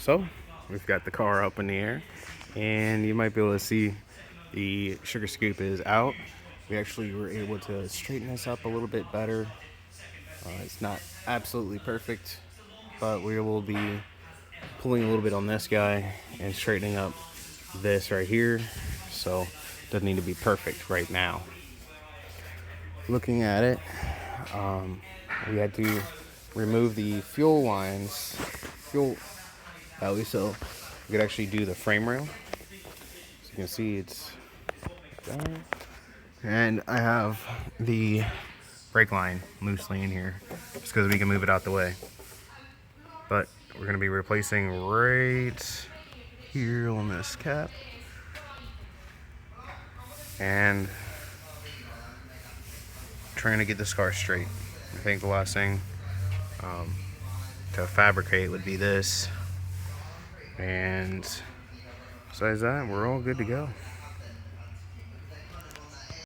So we've got the car up in the air, and you might be able to see the sugar scoop is out. We actually were able to straighten this up a little bit better. It's not absolutely perfect, but we will be pulling a little bit on this guy and straightening up this right here. So it doesn't need to be perfect right now. Looking at it, we had to remove the fuel lines, fuel belly, so we could actually do the frame rail. As you can see, it's there. And I have the brake line loosely in here just because we can move it out the way. But we're going to be replacing right here on this cap. And trying to get this car straight. I think the last thing to fabricate would be this. And besides that, we're all good to go.